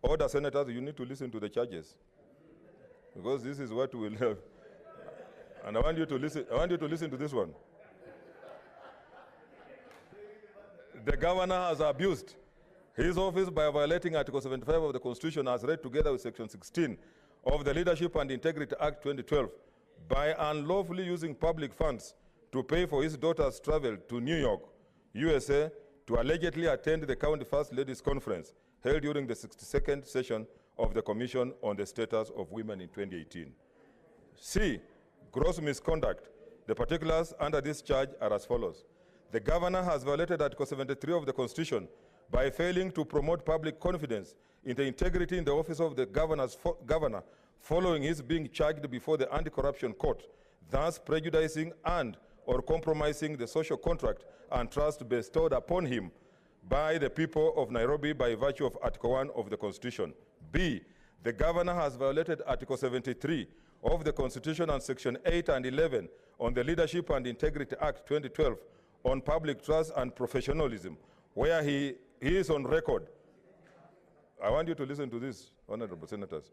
Order, senators, you need to listen to the charges, because this is what will help. And I want you to listen to this one. The governor has abused his office by violating Article 75 of the Constitution as read together with Section 16 of the Leadership and Integrity Act 2012 by unlawfully using public funds to pay for his daughter's travel to New York, USA, to allegedly attend the County First Ladies Conference held during the 62nd session of the Commission on the Status of Women in 2018. C, gross misconduct. The particulars under this charge are as follows. The governor has violated Article 73 of the Constitution by failing to promote public confidence in the integrity in the office of the governor following his being charged before the Anti-Corruption Court, thus prejudicing and or compromising the social contract and trust bestowed upon him by the people of Nairobi by virtue of Article 1 of the Constitution. B, the governor has violated Article 73 of the Constitution and Section 8 and 11 on the Leadership and Integrity Act 2012 on public trust and professionalism, where he is on record. I want you to listen to this, honorable senators.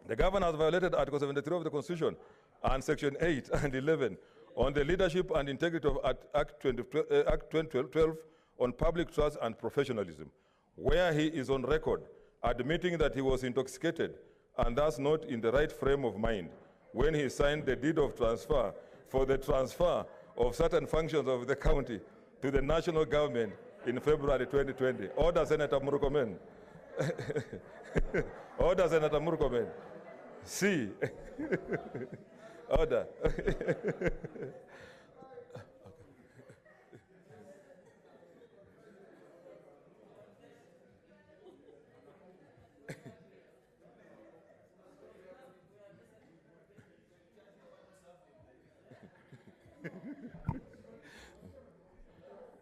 The governor has violated Article 73 of the Constitution and Section 8 and 11 on the Leadership and Integrity of Act 2012 on public trust and professionalism, where he is on record admitting that he was intoxicated and thus not in the right frame of mind when he signed the deed of transfer for the transfer of certain functions of the county to the national government in February 2020. Order, Senator Murkomen. Order, Senator Murkomen. C. Order.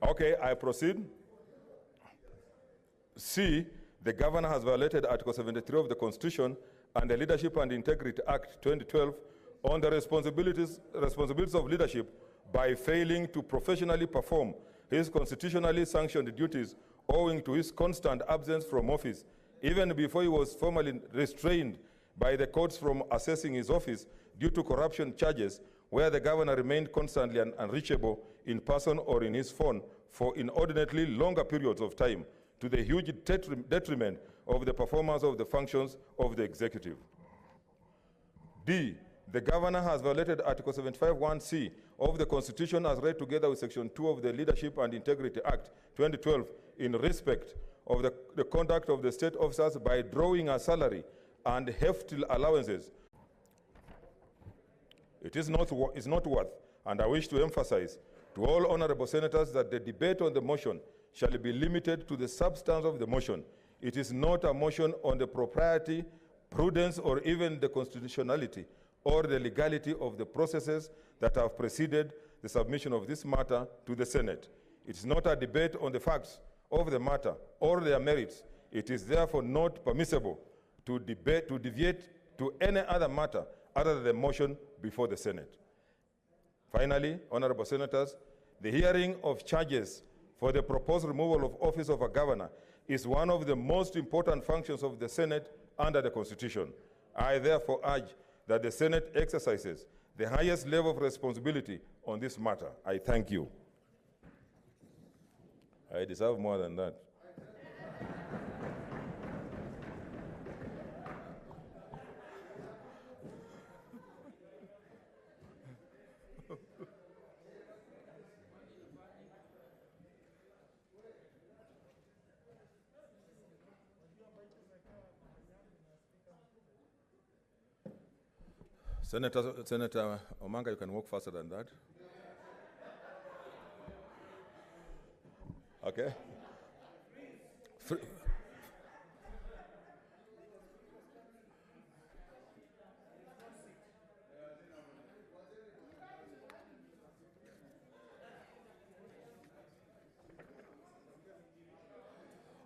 Okay, I proceed. C, the governor has violated Article 73 of the Constitution and the Leadership and Integrity Act 2012 on the responsibilities of leadership by failing to professionally perform his constitutionally sanctioned duties owing to his constant absence from office, even before he was formally restrained by the courts from assessing his office due to corruption charges, where the governor remained constantly unreachable in person or in his phone for inordinately longer periods of time, to the huge detriment of the performance of the functions of the executive. D, the governor has violated Article 75(1)(c) of the Constitution as read together with Section 2 of the Leadership and Integrity Act 2012 in respect of the conduct of the state officers by drawing a salary and hefty allowances. It is not worth, and I wish to emphasize to all honorable senators that the debate on the motion shall be limited to the substance of the motion. It is not a motion on the propriety, prudence, or even the constitutionality or the legality of the processes that have preceded the submission of this matter to the Senate. It is not a debate on the facts of the matter or their merits. It is therefore not permissible to deviate to any other matter other than the motion before the Senate. Finally, honorable senators, the hearing of charges for the proposed removal of office of a governor is one of the most important functions of the Senate under the Constitution. I therefore urge that the Senate exercises the highest level of responsibility on this matter. I thank you. I deserve more than that. Senator Omanga, you can walk faster than that. Okay.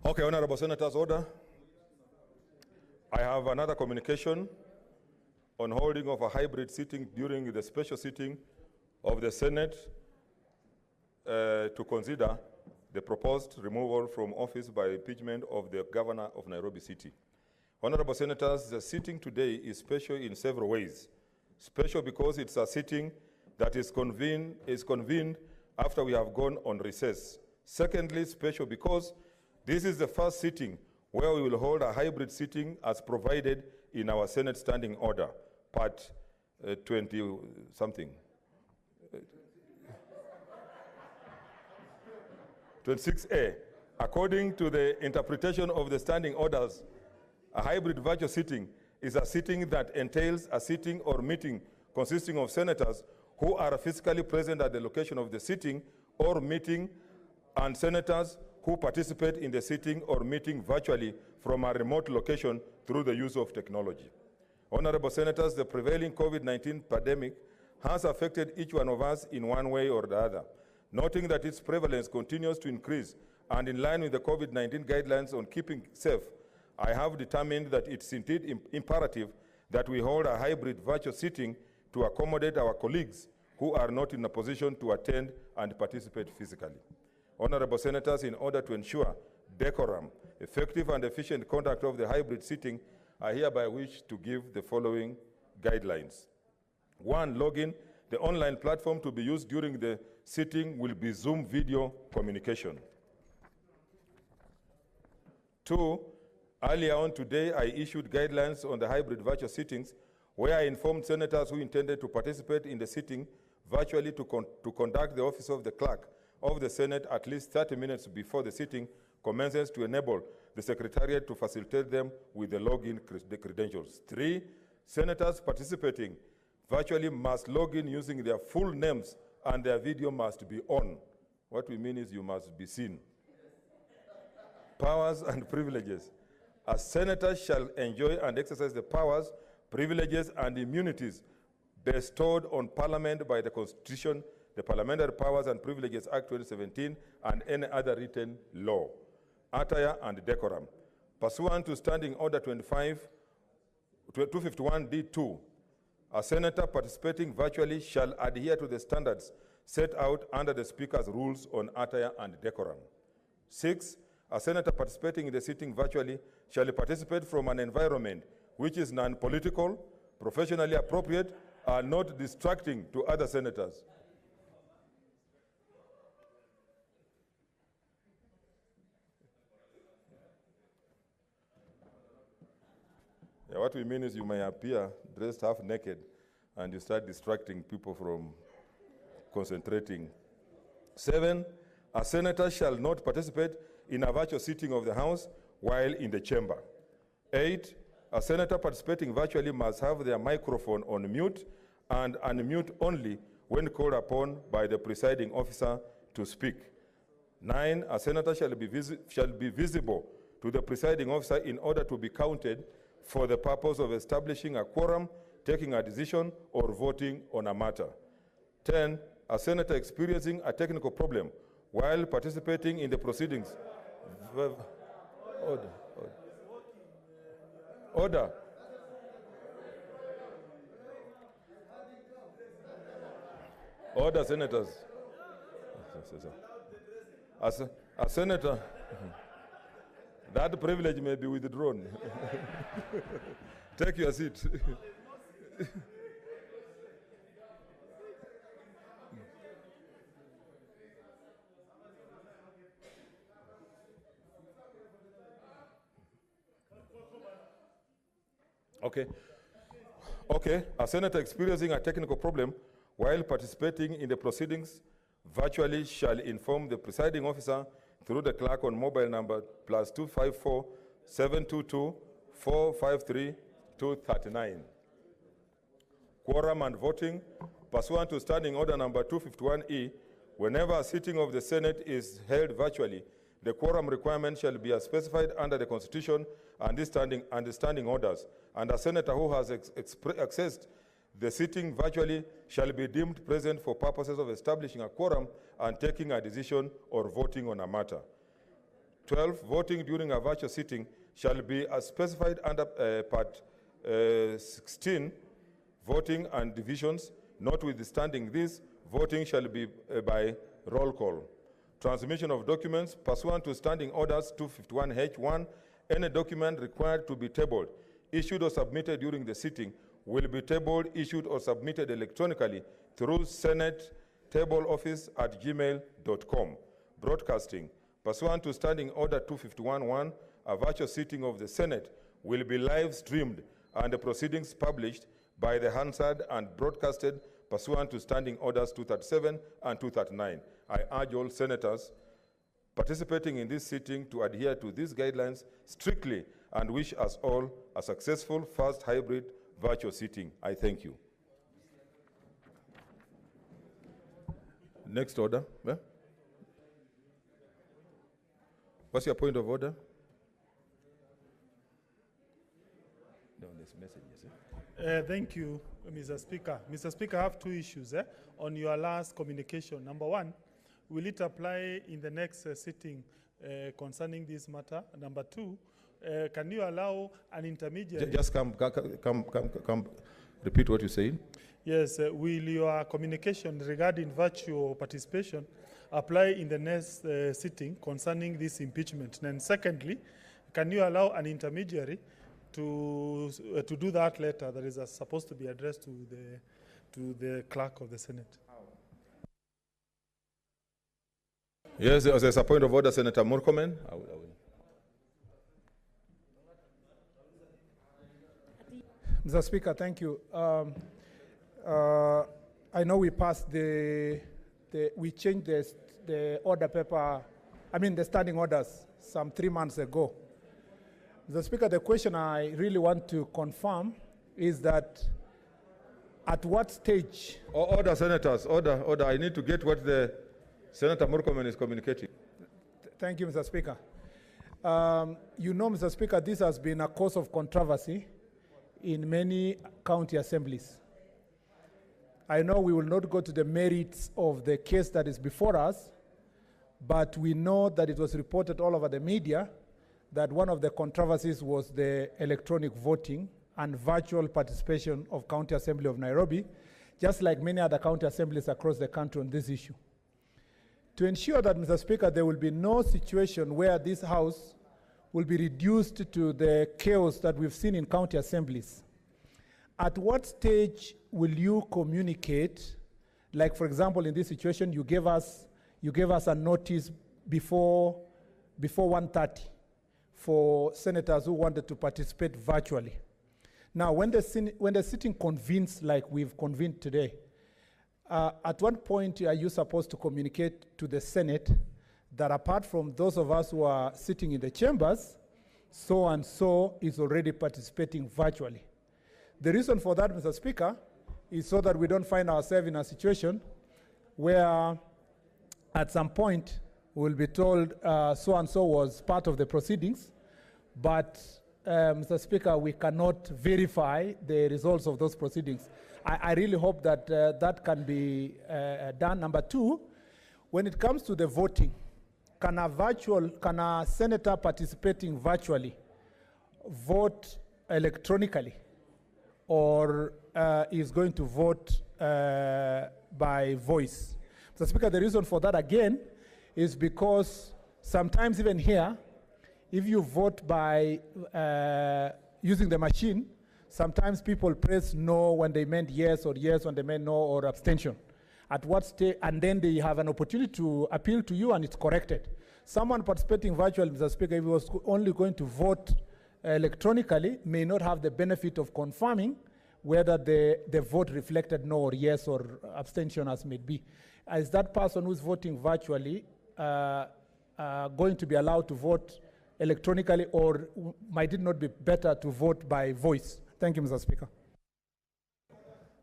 Okay, honorable senators, order. I have another communication on holding of a hybrid sitting during the special sitting of the Senate to consider the proposed removal from office by impeachment of the governor of Nairobi City. Honorable Senators, the sitting today is special in several ways. Special because it's a sitting that is convened after we have gone on recess. Secondly, special because this is the first sitting where we will hold a hybrid sitting as provided in our Senate Standing Order, Part 20-something. 26A. According to the interpretation of the standing orders, a hybrid virtual sitting is a sitting that entails a sitting or meeting consisting of senators who are physically present at the location of the sitting or meeting, and senators who participate in the sitting or meeting virtually from a remote location through the use of technology. Honorable Senators, the prevailing COVID-19 pandemic has affected each one of us in one way or the other. Noting that its prevalence continues to increase and in line with the COVID-19 guidelines on keeping safe, I have determined that it's indeed imperative that we hold a hybrid virtual sitting to accommodate our colleagues who are not in a position to attend and participate physically. Honorable Senators, in order to ensure decorum, effective and efficient conduct of the hybrid sitting, I hereby wish to give the following guidelines. 1, login. The online platform to be used during the sitting will be Zoom video communication. 2, earlier on today, I issued guidelines on the hybrid virtual sittings where I informed senators who intended to participate in the sitting virtually to conduct the office of the clerk of the Senate at least 30 minutes before the sitting commences to enable the Secretariat to facilitate them with the login credentials. 3, senators participating virtually must log in using their full names and their video must be on. What we mean is you must be seen. Powers and privileges. A senator shall enjoy and exercise the powers, privileges, and immunities bestowed on Parliament by the Constitution, the Parliamentary Powers and Privileges Act 2017, and any other written law. Attire and decorum. Pursuant to Standing Order 251D2, a senator participating virtually shall adhere to the standards set out under the Speaker's rules on attire and decorum. 6, a senator participating in the sitting virtually shall participate from an environment which is non-political, professionally appropriate, and not distracting to other senators. Yeah, what we mean is you may appear dressed half naked and you start distracting people from concentrating. 7, a senator shall not participate in a virtual sitting of the House while in the chamber. 8, a senator participating virtually must have their microphone on mute and unmute only when called upon by the presiding officer to speak. 9, a senator shall be visible to the presiding officer in order to be counted for the purpose of establishing a quorum, taking a decision, or voting on a matter. 10, a senator experiencing a technical problem while participating in the proceedings. Order. Order, senators. As a senator, that privilege may be withdrawn. Take your seat. Okay. A senator experiencing a technical problem while participating in the proceedings virtually shall inform the presiding officer through the clerk on mobile number +254 722 453 239. Quorum and voting. Pursuant to Standing Order number 251E, whenever a sitting of the Senate is held virtually, the quorum requirement shall be as specified under the Constitution and the standing orders, and a senator who has accessed the sitting virtually shall be deemed present for purposes of establishing a quorum and taking a decision or voting on a matter. 12, voting during a virtual sitting shall be as specified under Part 16, voting and divisions. Notwithstanding this, voting shall be by roll call. Transmission of documents pursuant to Standing Orders 251H1. Any document required to be tabled, issued or submitted during the sitting will be tabled, issued or submitted electronically through Senate Table Office at gmail.com. Broadcasting pursuant to Standing Order 251-1, a virtual sitting of the Senate will be live streamed and the proceedings published by the Hansard and broadcasted pursuant to Standing Orders 237 and 239. I urge all senators participating in this sitting to adhere to these guidelines strictly and wish us all a successful first hybrid virtual sitting. I thank you. Next order. Yeah? What's your point of order? No, there's messages. Thank you, Mr. Speaker. Mr. Speaker, I have two issues on your last communication. Number one, will it apply in the next sitting concerning this matter? Number two, can you allow an intermediary? Just come. Repeat what you said. Yes, will your communication regarding virtual participation apply in the next sitting concerning this impeachment? And secondly, can you allow an intermediary to do that letter that is supposed to be addressed to the clerk of the Senate? Yes, there's a point of order, Senator Murkomen. I will. Mr. Speaker, thank you. I know we passed we changed the order paper, the standing orders some 3 months ago. Mr. Speaker, the question I really want to confirm is that at what stage? Order, senators, order. I need to get what the Senator Murkomen is communicating. Thank you, Mr. Speaker. You know, Mr. Speaker, this has been a cause of controversy in many county assemblies. I know we will not go to the merits of the case that is before us, but we know that it was reported all over the media that one of the controversies was the electronic voting and virtual participation of County Assembly of Nairobi, just like many other county assemblies across the country on this issue. To ensure that, Mr. Speaker, there will be no situation where this House will be reduced to the chaos that we've seen in county assemblies. At what stage will you communicate, like for example in this situation you gave us a notice before 1:30 for senators who wanted to participate virtually. Now when the sitting convenes like we've convened today, at what point are you supposed to communicate to the Senate that apart from those of us who are sitting in the chambers, so and so is already participating virtually? The reason for that, Mr. Speaker, is so that we don't find ourselves in a situation where at some point we'll be told so and so was part of the proceedings, but Mr. Speaker, we cannot verify the results of those proceedings. I really hope that that can be done. Number two, when it comes to the voting, can a senator participating virtually vote electronically, or is going to vote by voice? Mr. Speaker, the reason for that again is because sometimes even here, if you vote by using the machine, sometimes people press no when they meant yes, or yes when they meant no, or abstention. At what stage, and then they have an opportunity to appeal to you and it's corrected. Someone participating virtually, Mr. Speaker, if he was only going to vote electronically, may not have the benefit of confirming whether the vote reflected no or yes or abstention as may be. Is that person who's voting virtually going to be allowed to vote electronically, or might it not be better to vote by voice? Thank you, Mr. Speaker.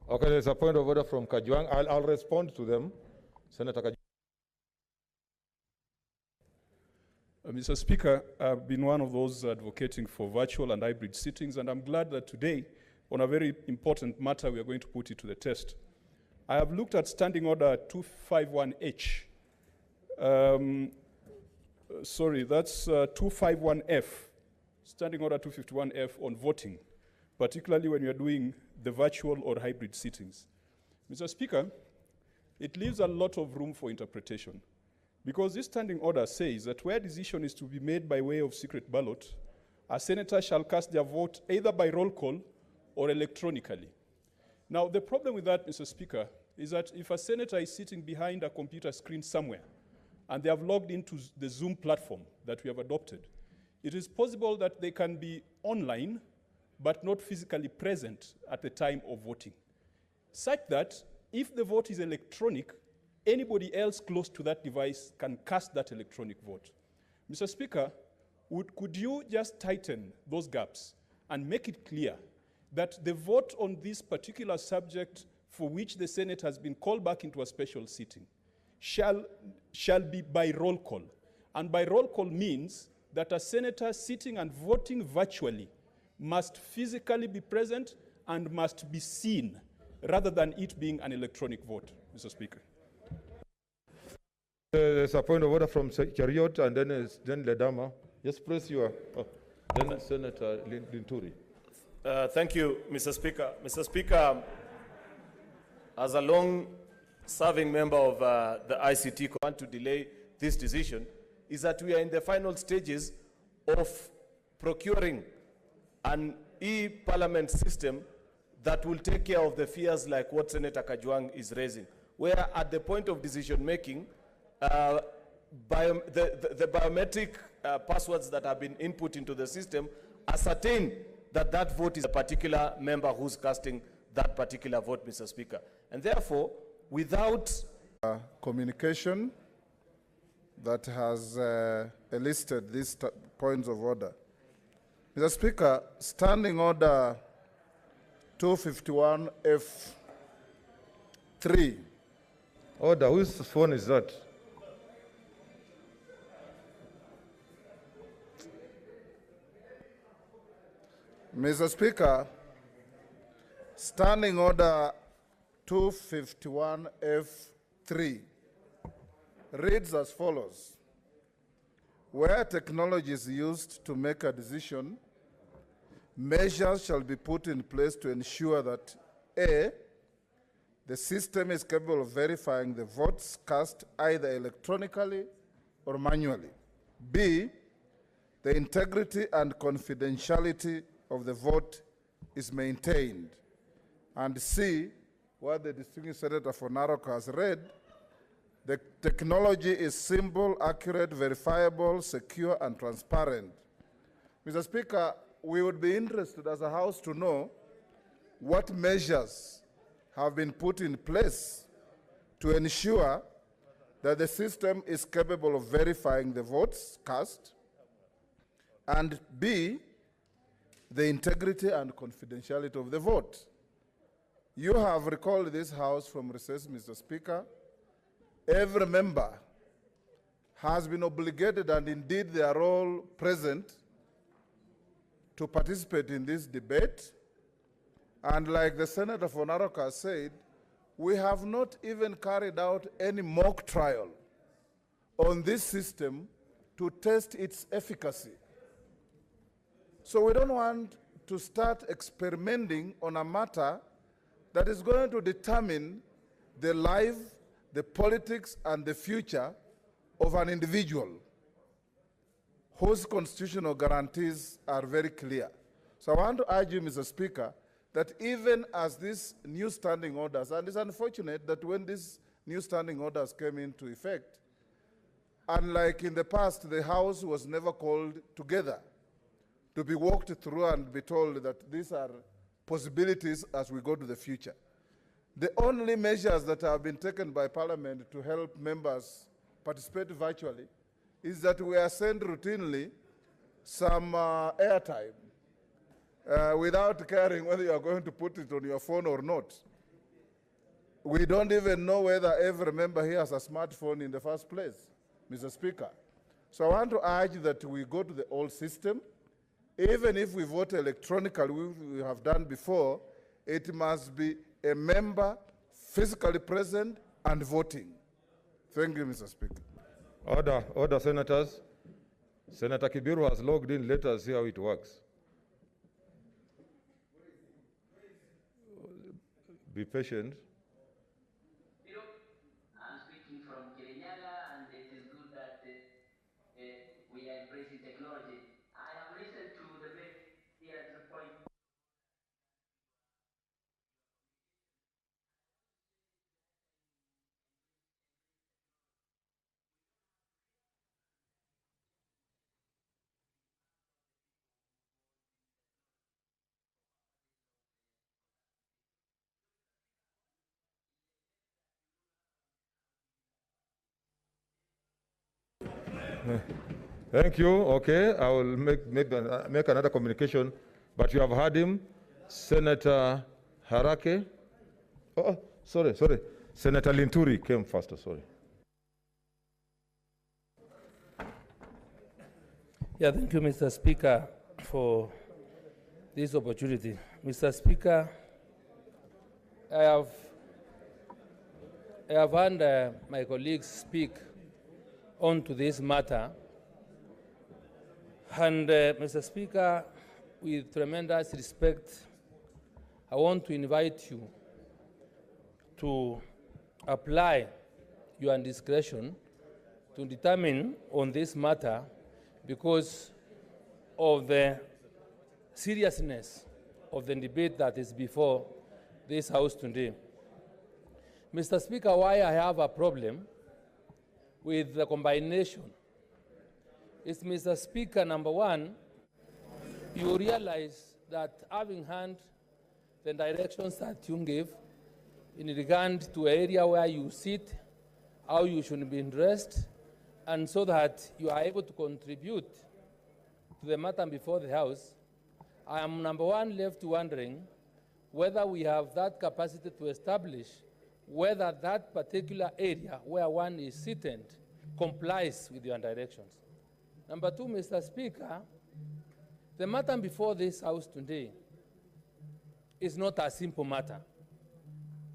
Okay, there's a point of order from Kajwang. I'll respond to them. Senator Kajwang. Mr. Speaker, I've been one of those advocating for virtual and hybrid sittings, and I'm glad that today, on a very important matter, we are going to put it to the test. I have looked at Standing Order 251H. Sorry, that's 251F, Standing Order 251F on voting, particularly when you're doing the virtual or hybrid sittings. Mr. Speaker, it leaves a lot of room for interpretation. Because this standing order says that where decision is to be made by way of secret ballot, a senator shall cast their vote either by roll call or electronically. Now, the problem with that, Mr. Speaker, is that if a senator is sitting behind a computer screen somewhere and they have logged into the Zoom platform that we have adopted, it is possible that they can be online but not physically present at the time of voting, such that if the vote is electronic, anybody else close to that device can cast that electronic vote. Mr. Speaker, could you just tighten those gaps and make it clear that the vote on this particular subject for which the Senate has been called back into a special sitting shall be by roll call? And by roll call means that a senator sitting and voting virtually must physically be present and must be seen, rather than it being an electronic vote, Mr. Speaker. There's a point of order from Chariot and then Ledama. Just press your, then Senator Linturi. Thank you, Mr. Speaker. Mr. Speaker, as a long-serving member of the ICT, want to delay this decision is that we are in the final stages of procuring an e-parliament system that will take care of the fears like what Senator Kajwang is raising, where at the point of decision-making, the biometric passwords that have been input into the system ascertain that that vote is a particular member who's casting that particular vote, Mr. Speaker. And therefore, without communication that has elicited these points of order. Mr. Speaker, Standing Order 251F3. Order, whose phone is that? Mr. Speaker, Standing Order 251F3 reads as follows. Where technology is used to make a decision, measures shall be put in place to ensure that A, the system is capable of verifying the votes cast either electronically or manually. B, the integrity and confidentiality of the vote is maintained. And C, what the distinguished Senator for Narok has read, the technology is simple, accurate, verifiable, secure, and transparent. Mr. Speaker, we would be interested as a House to know what measures have been put in place to ensure that the system is capable of verifying the votes cast, and B, the integrity and confidentiality of the vote. You have recalled this House from recess, Mr. Speaker. Every member has been obligated, and indeed they are all present, to participate in this debate. And like the Senator for Narok has said, we have not even carried out any mock trial on this system to test its efficacy. So we don't want to start experimenting on a matter that is going to determine the life, the politics, and the future of an individual whose constitutional guarantees are very clear. So I want to urge you, Mr. Speaker, that even as these new standing orders, and it's unfortunate that when these new standing orders came into effect, unlike in the past, the House was never called together to be walked through and be told that these are possibilities as we go to the future. The only measures that have been taken by Parliament to help members participate virtually is that we are sent routinely some airtime without caring whether you are going to put it on your phone or not. We don't even know whether every member here has a smartphone in the first place, Mr. Speaker. So I want to urge that we go to the old system. Even if we vote electronically, we have done before, it must be a member physically present and voting. Thank you, Mr. Speaker. Order, senators. Senator Kibiru has logged in. Let us see how it works. Be patient. I'm speaking from Kirinyaga, and it is good Thank you. Okay, I will make another communication, but you have heard him. Senator Harake. Oh, sorry. Senator Linturi came faster, sorry. Yeah, thank you, Mr. Speaker, for this opportunity. Mr. Speaker, I have heard my colleagues speak on to this matter. And Mr. Speaker, with tremendous respect, I want to invite you to apply your discretion to determine on this matter because of the seriousness of the debate that is before this House today. Mr. Speaker, why I have a problem with the combination is, Mr. Speaker, number one, you realize that having heard the directions that you gave in regard to area where you sit, how you should be dressed, and so that you are able to contribute to the matter before the House, I am, number one, left wondering whether we have that capacity to establish whether that particular area where one is seated complies with your directions. Number two, Mr. Speaker, the matter before this House today is not a simple matter.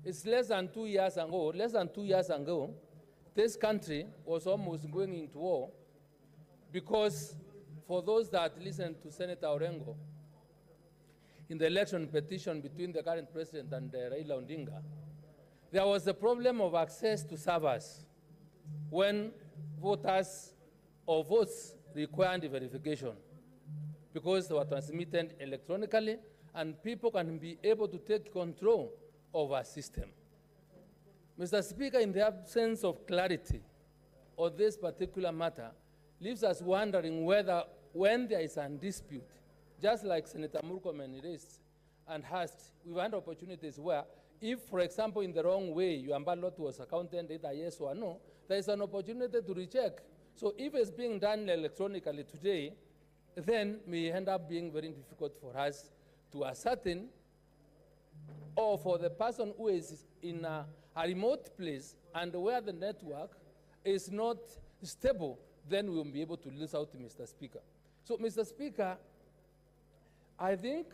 It's less than 2 years ago, this country was almost going into war because, for those that listened to Senator Orengo, in the election petition between the current president and Raila Odinga, there was a problem of access to servers when voters or votes required verification because they were transmitted electronically and people can be able to take control of our system. Mr. Speaker, in the absence of clarity on this particular matter, leaves us wondering whether when there is a dispute, just like Senator Murkomen raised and asked, we've had opportunities where if, for example, in the wrong way, your ballot was accounted either yes or no, there is an opportunity to recheck. So if it's being done electronically today, then may end up being very difficult for us to ascertain, or for the person who is in a remote place and where the network is not stable, then we will be able to lose out, Mr. Speaker. So, Mr. Speaker, I think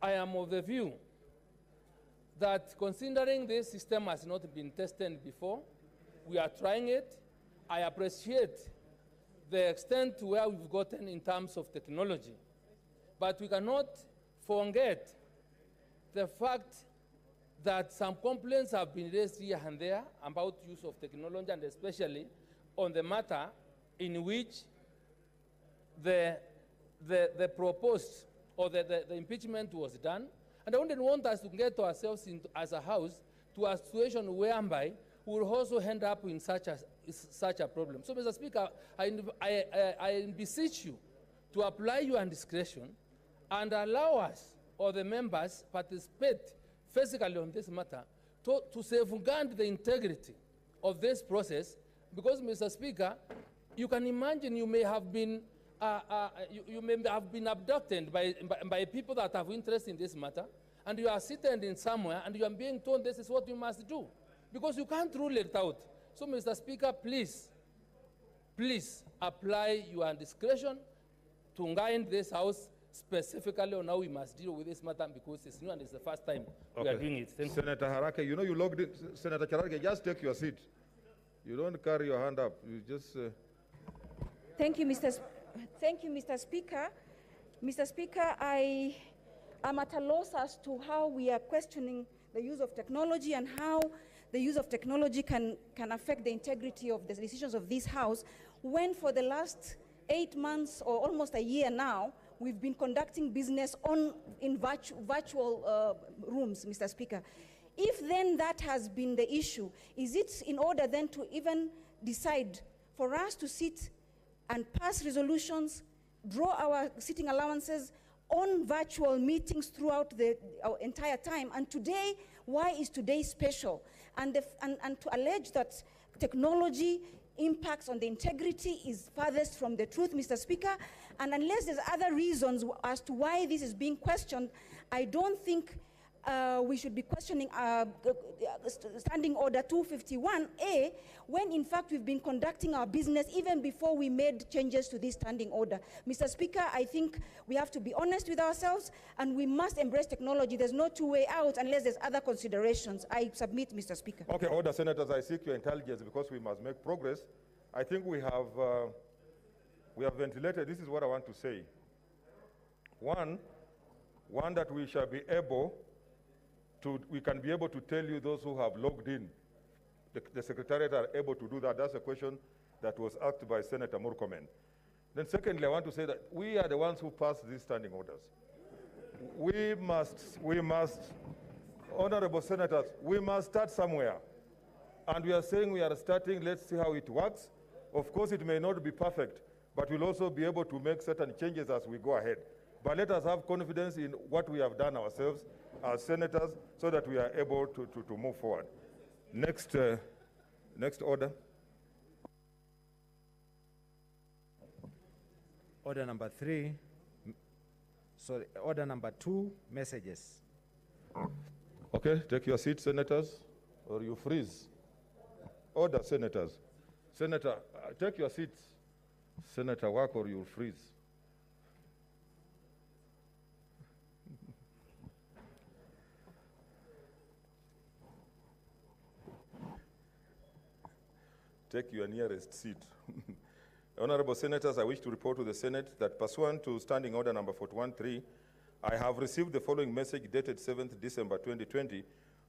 I am of the view that considering this system has not been tested before, we are trying it. I appreciate the extent to where we've gotten in terms of technology, but we cannot forget the fact that some complaints have been raised here and there about use of technology, and especially on the matter in which the proposed or the impeachment was done. And I wouldn't want us to get ourselves into, as a House, to a situation whereby we will also end up in such a problem. So, Mr. Speaker, I beseech you to apply your discretion and allow us or the members participate physically on this matter to safeguard the integrity of this process, because, Mr. Speaker, you can imagine you may have been abducted by people that have interest in this matter, and you are sitting in somewhere and you are being told this is what you must do, because you can't rule it out. So, Mr. Speaker, please apply your discretion to guide this House specifically on how we must deal with this matter, because it's new and it's the first time we are doing it. Thank you. Senator Harake, you know you logged in. Senator Harake, just take your seat. You don't carry your hand up. You just... Thank you, Mr. Speaker. Mr. Speaker, I am at a loss as to how we are questioning the use of technology and how the use of technology can affect the integrity of the decisions of this House, when for the last 8 months or almost a year now, we've been conducting business in virtual rooms, Mr. Speaker. If then that has been the issue, is it in order then to even decide for us to sit and pass resolutions, draw our sitting allowances on virtual meetings throughout our entire time? And today, why is today special? And to allege that technology impacts on the integrity is farthest from the truth, Mr. Speaker. And unless there's other reasons as to why this is being questioned, I don't think we should be questioning Standing Order 251A when in fact we've been conducting our business even before we made changes to this standing order. Mr. Speaker, I think we have to be honest with ourselves and we must embrace technology. There's no two-way out unless there's other considerations. I submit, Mr. Speaker. Okay, order, Senators, I seek your intelligence because we must make progress. I think we have ventilated. This is what I want to say. One, that we shall be able we can be able to tell you those who have logged in. The Secretariat are able to do that. That's a question that was asked by Senator Murkomen. Then secondly, I want to say that we are the ones who passed these standing orders. We must, honorable senators, we must start somewhere. And we are saying we are starting, let's see how it works. Of course, it may not be perfect, but we'll also be able to make certain changes as we go ahead. But let us have confidence in what we have done ourselves as senators so that we are able to move forward. Next order. Order number 3, order number 2, messages. Okay, take your seat, senators, or you freeze. Order, senators. Senator, take your seats. Senator, work or you'll freeze. Take your nearest seat. Honorable Senators, I wish to report to the Senate that pursuant to Standing Order number 41.3, I have received the following message dated 7th December 2020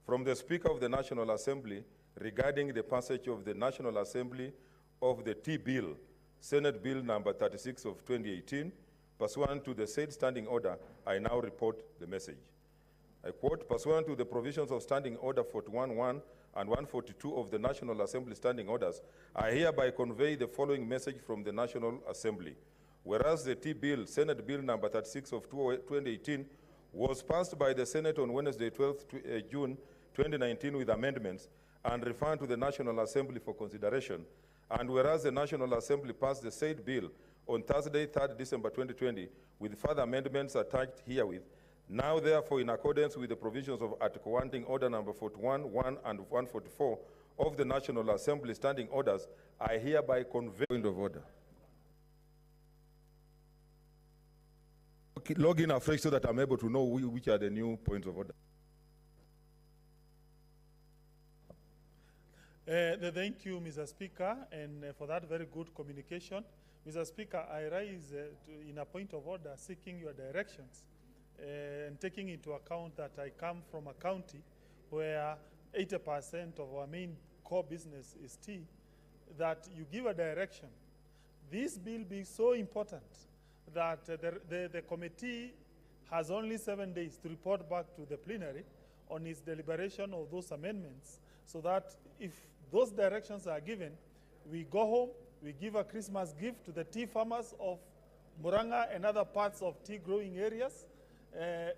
from the Speaker of the National Assembly regarding the passage of the National Assembly of the T-Bill, Senate Bill number 36 of 2018. Pursuant to the said standing order, I now report the message. I quote, pursuant to the provisions of Standing Order 41.1 and 142 of the National Assembly Standing Orders, I hereby convey the following message from the National Assembly. Whereas the T-Bill, Senate Bill number 36 of 2018, was passed by the Senate on Wednesday, 12th June 2019 with amendments and referred to the National Assembly for consideration, and whereas the National Assembly passed the said bill on Thursday, 3rd December 2020 with further amendments attached herewith, now, therefore, in accordance with the provisions of Article 1, Order number 41, 1, and 144 of the National Assembly Standing Orders, I hereby convey point of order. Okay, log in afresh so that I'm able to know which are the new points of order. Thank you, Mr. Speaker, and for that very good communication. Mr. Speaker, I rise in a point of order seeking your directions. And taking into account that I come from a county where 80% of our main core business is tea, that you give a direction. This bill being so important that the committee has only 7 days to report back to the plenary on its deliberation of those amendments, so that if those directions are given, we go home, we give a Christmas gift to the tea farmers of Murang'a and other parts of tea growing areas,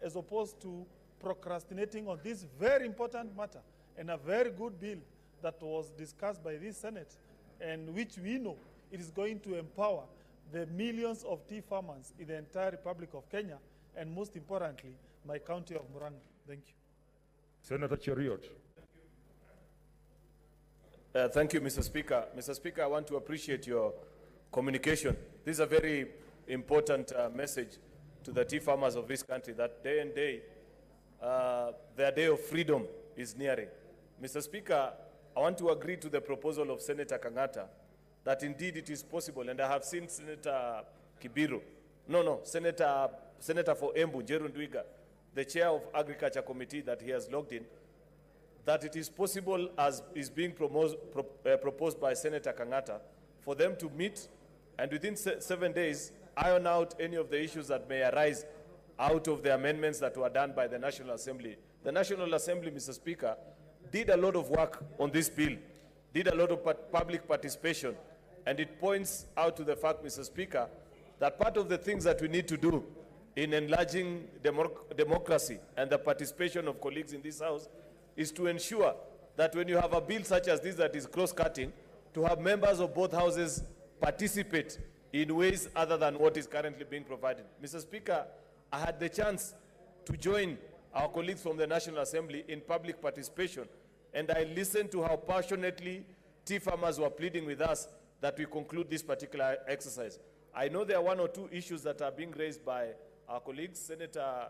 as opposed to procrastinating on this very important matter and a very good bill that was discussed by this Senate, and which we know it is going to empower the millions of tea farmers in the entire Republic of Kenya, and most importantly, my county of Murang'a. Thank you. Senator Cheriot. Thank you, Mr. Speaker. Mr. Speaker, I want to appreciate your communication. This is a very important message to the tea farmers of this country, that day and day, their day of freedom is nearing. Mr. Speaker, I want to agree to the proposal of Senator Kangata that indeed it is possible, and I have seen Senator Kibiru, Senator for Embu, Njeru Ndwiga, the chair of Agriculture Committee, that he has logged in, that it is possible, as is being proposed by Senator Kangata, for them to meet and within 7 days iron out any of the issues that may arise out of the amendments that were done by the National Assembly. The National Assembly, Mr. Speaker, did a lot of work on this bill, did a lot of public participation, and it points out to the fact, Mr. Speaker, that part of the things that we need to do in enlarging democracy and the participation of colleagues in this House is to ensure that when you have a bill such as this that is cross-cutting, to to have members of both houses participate in ways other than what is currently being provided. Mr. Speaker, I had the chance to join our colleagues from the National Assembly in public participation, and I listened to how passionately tea farmers were pleading with us that we conclude this particular exercise. I know there are one or two issues that are being raised by our colleagues. Senator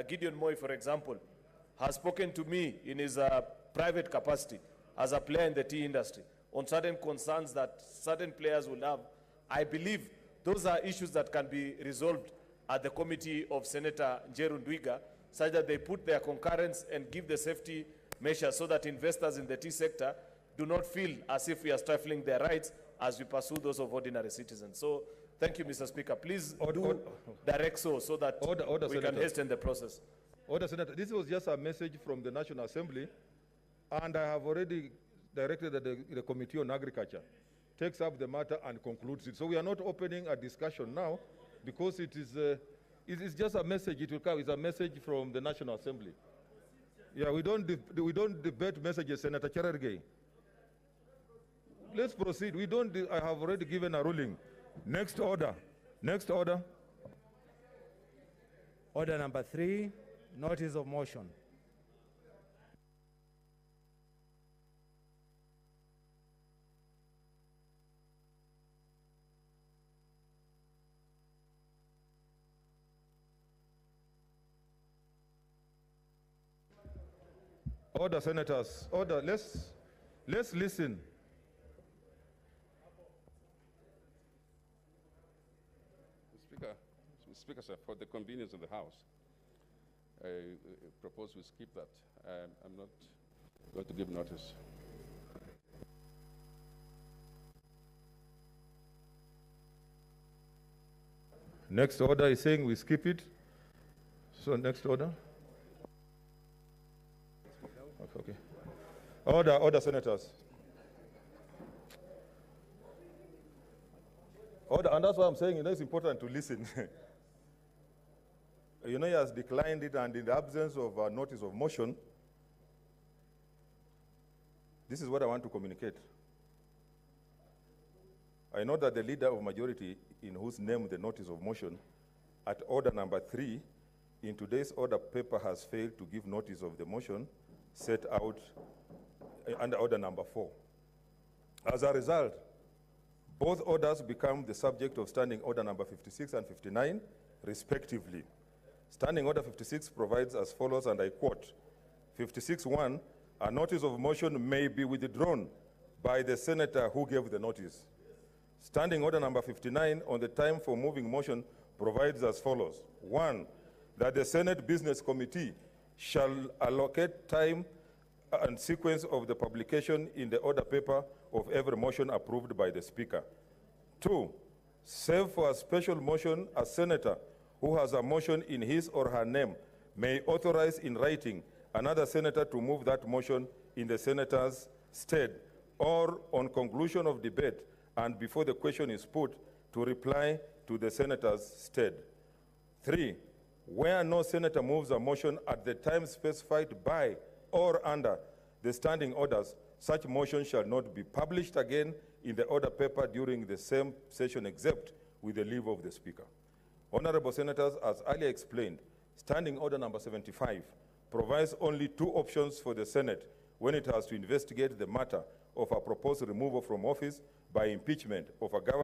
Gideon Moi, for example, has spoken to me in his private capacity as a player in the tea industry on certain concerns that certain players will have. I believe those are issues that can be resolved at the committee of Senator Njeru Ndwiga, such that they put their concurrence and give the safety measures so that investors in the tea sector do not feel as if we are stifling their rights as we pursue those of ordinary citizens. So thank you, Mr. Speaker. Please direct so that we can hasten the process. Order, Senator. This was just a message from the National Assembly, and I have already directed that the Committee on Agriculture takes up the matter and concludes it. So we are not opening a discussion now because it is just a message. It will come. It's a message from the National Assembly. Yeah, we don't debate messages, Senator Cherargei. Let's proceed. I have already given a ruling. Next order. Next order. Order number 3, notice of motion. Order, senators. Order. Let's listen. Speaker, sir, for the convenience of the House, I propose we skip that. I'm not going to give notice. Next order is saying we skip it. So next order. Okay. Order, senators. Order, and that's why I'm saying, it's important to listen. He has declined it, and in the absence of a notice of motion, this is what I want to communicate. I know that the leader of majority, in whose name the notice of motion, at order number 3, in today's order paper has failed to give notice of the motion set out under order number 4. As a result, both orders become the subject of standing order number 56 and 59, respectively. Standing order 56 provides as follows, and I quote, 56.1, a notice of motion may be withdrawn by the senator who gave the notice. Standing order number 59 on the time for moving motion provides as follows. 1, that the Senate Business Committee shall allocate time and sequence of the publication in the order paper of every motion approved by the Speaker. 2, save for a special motion, a senator who has a motion in his or her name may authorize in writing another senator to move that motion in the senator's stead, or on conclusion of debate and before the question is put, to reply to the senator's stead. 3, where no senator moves a motion at the time specified by or under the standing orders, such motion shall not be published again in the order paper during the same session except with the leave of the Speaker. Honorable Senators, as earlier explained, standing order number 75 provides only 2 options for the Senate when it has to investigate the matter of a proposed removal from office by impeachment of a government